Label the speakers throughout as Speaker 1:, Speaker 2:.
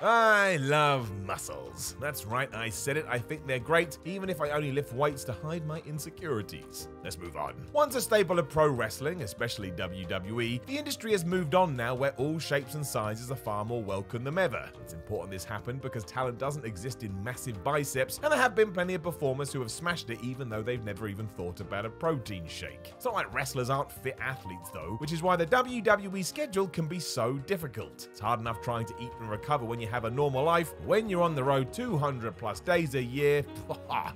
Speaker 1: I love muscles. That's right, I said it. I think they're great, even if I only lift weights to hide my insecurities. Let's move on. Once a staple of pro wrestling, especially WWE, the industry has moved on now where all shapes and sizes are far more welcome than ever. It's important this happened because talent doesn't exist in massive biceps, and there have been plenty of performers who have smashed it even though they've never even thought about a protein shake. It's not like wrestlers aren't fit athletes though, which is why the WWE schedule can be so difficult. It's hard enough trying to eat and recover when you have a normal life. When you're on the road 200 plus days a year,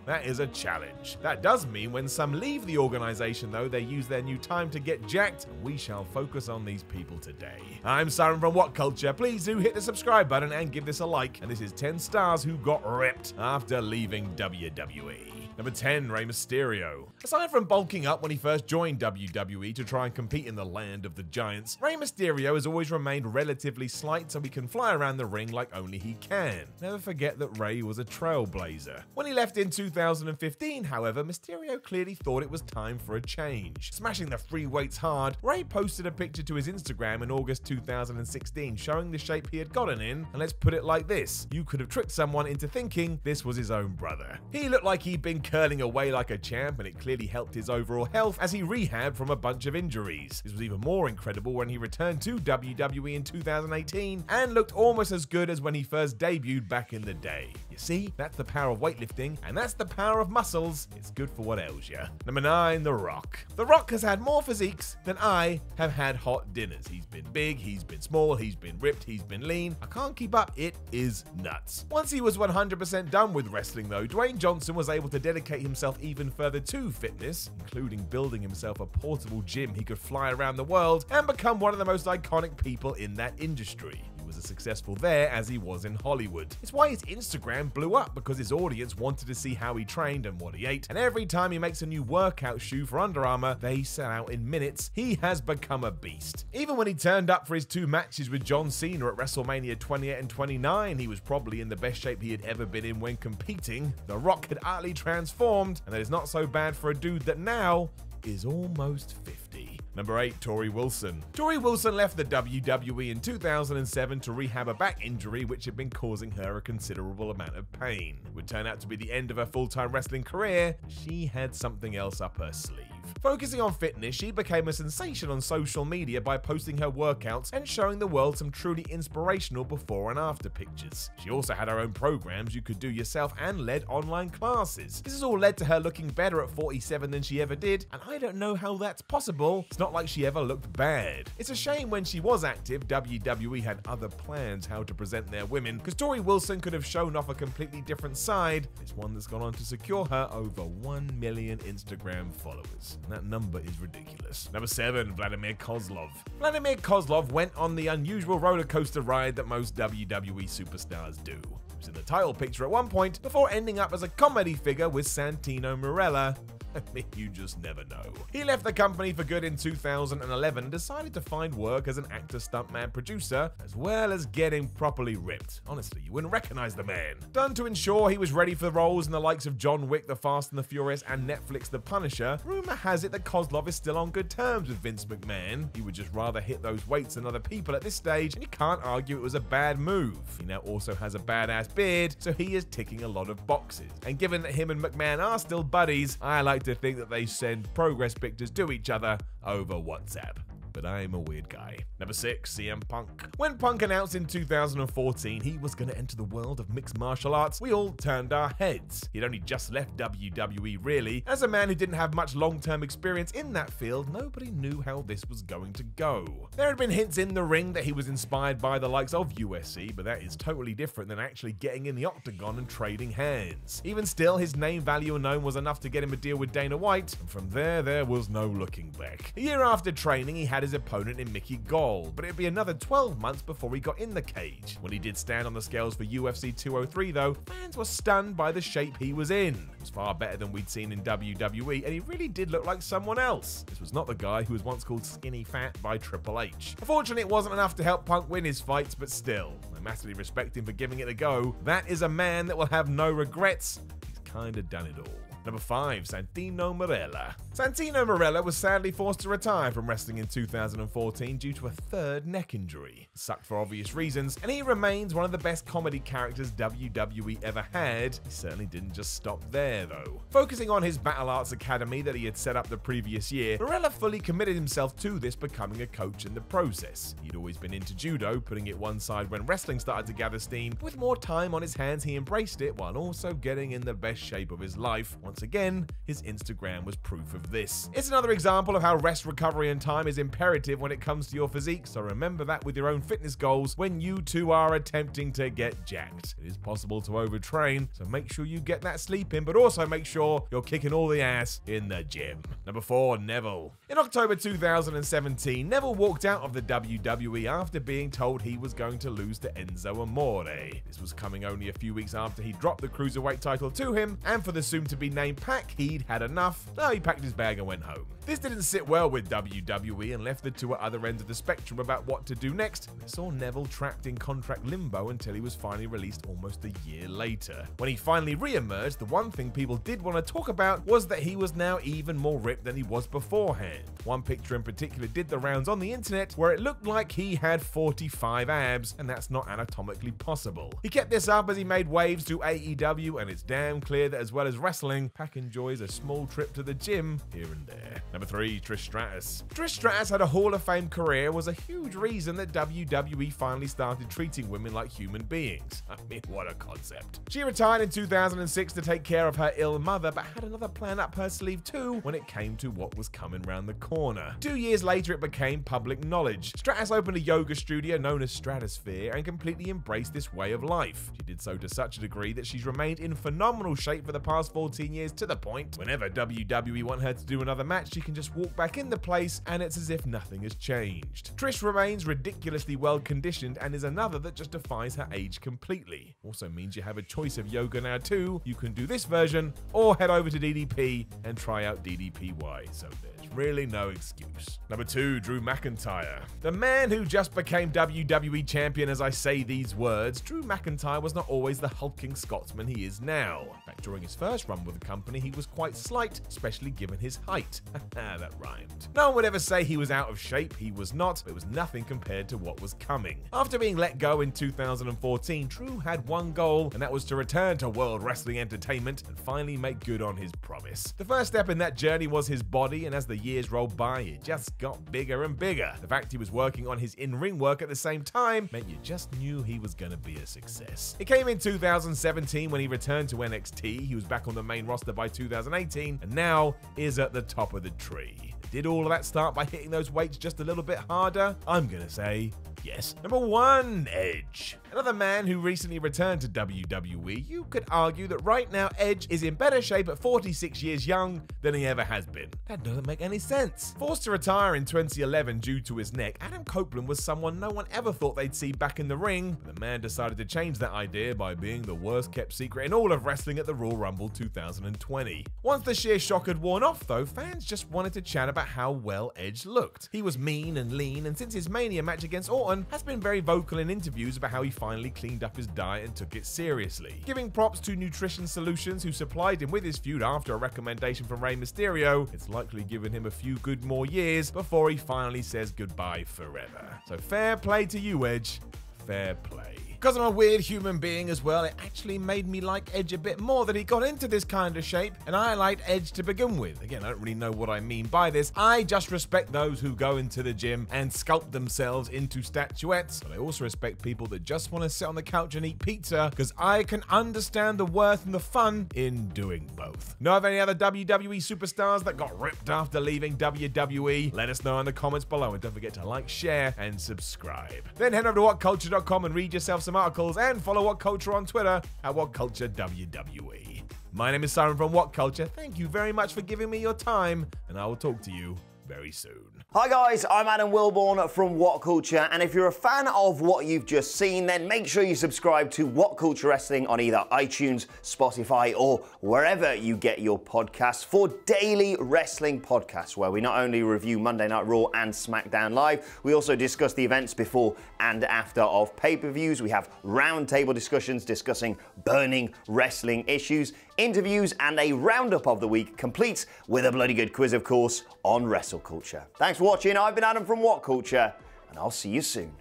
Speaker 1: that is a challenge. That does mean when some leave the organization though, they use their new time to get jacked, and we shall focus on these people today. I'm Simon from What Culture. Please do hit the subscribe button and give this a like. And this is 10 stars who got ripped after leaving WWE. Number 10, Rey Mysterio. Aside from bulking up when he first joined WWE to try and compete in the land of the giants, Rey Mysterio has always remained relatively slight so he can fly around the ring like only he can. Never forget that Rey was a trailblazer. When he left in 2015, however, Mysterio clearly thought it was time for a change. Smashing the free weights hard, Rey posted a picture to his Instagram in August 2016 showing the shape he had gotten in, and let's put it like this: you could have tricked someone into thinking this was his own brother. He looked like he'd been curling away like a champ, and it clearly helped his overall health as he rehabbed from a bunch of injuries. This was even more incredible when he returned to WWE in 2018 and looked almost as good as when he first debuted back in the day. You see, that's the power of weightlifting, and that's the power of muscles. It's good for what ails ya. Number 9, The Rock. The Rock has had more physiques than I have had hot dinners. He's been big, he's been small, he's been ripped, he's been lean. I can't keep up, it is nuts. Once he was 100% done with wrestling though, Dwayne Johnson was able to dedicate himself even further to fitness, including building himself a portable gym he could fly around the world and become one of the most iconic people in that industry. He was as successful there as he was in Hollywood. It's why his Instagram blew up, because his audience wanted to see how he trained and what he ate, and every time he makes a new workout shoe for Under Armour, they sell out in minutes. He has become a beast. Even when he turned up for his 2 matches with John Cena at WrestleMania 28 and 29, he was probably in the best shape he had ever been in when competing. The Rock had utterly transformed, and that is not so bad for a dude that now is almost 50. Number 8, Torrie Wilson. Torrie Wilson left the WWE in 2007 to rehab a back injury which had been causing her a considerable amount of pain. It would turn out to be the end of her full-time wrestling career. She had something else up her sleeve. Focusing on fitness, she became a sensation on social media by posting her workouts and showing the world some truly inspirational before and after pictures. She also had her own programs you could do yourself and led online classes. This has all led to her looking better at 47 than she ever did, and I don't know how that's possible. It's not like she ever looked bad. It's a shame when she was active, WWE had other plans how to present their women, because Torrie Wilson could have shown off a completely different side. It's one that's gone on to secure her over 1 million Instagram followers. And that number is ridiculous. Number 7, Vladimir Kozlov. Vladimir Kozlov went on the unusual roller coaster ride that most WWE superstars do. He was in the title picture at one point before ending up as a comedy figure with Santino Marella. I mean, you just never know. He left the company for good in 2011 and decided to find work as an actor, stuntman, producer, as well as getting properly ripped. Honestly, you wouldn't recognize the man. Done to ensure he was ready for roles in the likes of John Wick, The Fast and the Furious, and Netflix The Punisher, rumor has it that Kozlov is still on good terms with Vince McMahon. He would just rather hit those weights than other people at this stage, and you can't argue it was a bad move. He now also has a badass beard, so he is ticking a lot of boxes. And given that him and McMahon are still buddies, I like to think that they send progress pictures to each other over WhatsApp. But I'm a weird guy. Number 6, CM Punk. When Punk announced in 2014 he was going to enter the world of mixed martial arts, we all turned our heads. He'd only just left WWE really. As a man who didn't have much long-term experience in that field, nobody knew how this was going to go. There had been hints in the ring that he was inspired by the likes of UFC, but that is totally different than actually getting in the octagon and trading hands. Even still, his name value alone was enough to get him a deal with Dana White, and from there was no looking back. A year after training, he had his opponent in Mickey Gall, but it'd be another 12 months before he got in the cage. When he did stand on the scales for UFC 203 though, fans were stunned by the shape he was in. It was far better than we'd seen in WWE, and he really did look like someone else. This was not the guy who was once called Skinny Fat by Triple H. Unfortunately, it wasn't enough to help Punk win his fights, but still, I massively respect him for giving it a go. That is a man that will have no regrets. He's kinda done it all. Number 5. Santino Marella. Santino Marella was sadly forced to retire from wrestling in 2014 due to a third neck injury. It sucked for obvious reasons, and he remains one of the best comedy characters WWE ever had. He certainly didn't just stop there, though. Focusing on his Battle Arts Academy that he had set up the previous year, Marella fully committed himself to this, becoming a coach in the process. He'd always been into judo, putting it one side when wrestling started to gather steam. With more time on his hands, he embraced it while also getting in the best shape of his life. Once again, his Instagram was proof of this. It's another example of how rest, recovery, and time is imperative when it comes to your physique, so remember that with your own fitness goals when you too are attempting to get jacked. It is possible to overtrain, so make sure you get that sleep in, but also make sure you're kicking all the ass in the gym. Number 4. Neville. In October 2017, Neville walked out of the WWE after being told he was going to lose to Enzo Amore. This was coming only a few weeks after he dropped the Cruiserweight title to him, and for the soon-to-be-named Pac, he'd had enough, so he packed his bag and went home. This didn't sit well with WWE and left the two at other ends of the spectrum about what to do next. They saw Neville trapped in contract limbo until he was finally released almost a year later. When he finally re-emerged, the one thing people did want to talk about was that he was now even more ripped than he was beforehand. One picture in particular did the rounds on the internet where it looked like he had 45 abs, and that's not anatomically possible. He kept this up as he made waves to AEW, and it's damn clear that as well as wrestling, Pac enjoys a small trip to the gym here and there. Number 3. Trish Stratus. Trish Stratus had a Hall of Fame career, was a huge reason that WWE finally started treating women like human beings. I mean, what a concept. She retired in 2006 to take care of her ill mother, but had another plan up her sleeve too when it came to what was coming round the corner. 2 years later, it became public knowledge. Stratus opened a yoga studio known as Stratosphere and completely embraced this way of life. She did so to such a degree that she's remained in phenomenal shape for the past 14 years, to the point whenever WWE want her to do another match, she can just walk back in the place and it's as if nothing has changed. Trish remains ridiculously well conditioned and is another that just defies her age completely. Also means you have a choice of yoga now too. You can do this version or head over to DDP and try out DDPY. So there's really no excuse. Number 2. Drew McIntyre. The man who just became WWE champion as I say these words, Drew McIntyre was not always the hulking Scotsman he is now. In fact, during his first run with the company, he was quite slight, especially given his height. That rhymed. No one would ever say he was out of shape. He was not, but it was nothing compared to what was coming. After being let go in 2014, Drew had one goal, and that was to return to World Wrestling Entertainment and finally make good on his promise. The first step in that journey was his body, and as the years rolled by, it just got bigger and bigger. The fact he was working on his in-ring work at the same time meant you just knew he was gonna be a success. It came in 2017 when he returned to NXT. He was back on the main roster by 2018, and now is at the top of the tree. Did all of that start by hitting those weights just a little bit harder? I'm gonna say yes. Number 1. Edge. Another man who recently returned to WWE. You could argue that right now Edge is in better shape at 46 years young than he ever has been. That doesn't make any sense. Forced to retire in 2011 due to his neck, Adam Copeland was someone no one ever thought they'd see back in the ring. But the man decided to change that idea by being the worst kept secret in all of wrestling at the Royal Rumble 2020. Once the sheer shock had worn off though, fans just wanted to chat about how well Edge looked. He was mean and lean, and since his Mania match against Orton, has been very vocal in interviews about how he finally cleaned up his diet and took it seriously. Giving props to Nutrition Solutions, who supplied him with his feud after a recommendation from Rey Mysterio, it's likely given him a few good more years before he finally says goodbye forever. So fair play to you, Edge. Fair play. Because I'm a weird human being as well, it actually made me like Edge a bit more that he got into this kind of shape, and I liked Edge to begin with. Again, I don't really know what I mean by this. I just respect those who go into the gym and sculpt themselves into statuettes, but I also respect people that just want to sit on the couch and eat pizza, because I can understand the worth and the fun in doing both. Know of any other WWE superstars that got ripped after leaving WWE? Let us know in the comments below, and don't forget to like, share, and subscribe. Then head over to whatculture.com and read yourself some articles, and follow What Culture on Twitter at WhatCultureWWE. My name is Simon from What Culture. Thank you very much for giving me your time, and I will talk to you very soon.
Speaker 2: Hi guys, I'm Adam Wilborn from What Culture, and if you're a fan of what you've just seen, then make sure you subscribe to What Culture Wrestling on either iTunes, Spotify, or wherever you get your podcasts for daily wrestling podcasts, where we not only review Monday Night Raw and SmackDown Live, we also discuss the events before and after of pay-per-views. We have roundtable discussions discussing burning wrestling issues, interviews, and a roundup of the week, complete with a bloody good quiz, of course, on wrestle culture. Thanks for watching. I've been Adam from What Culture, and I'll see you soon.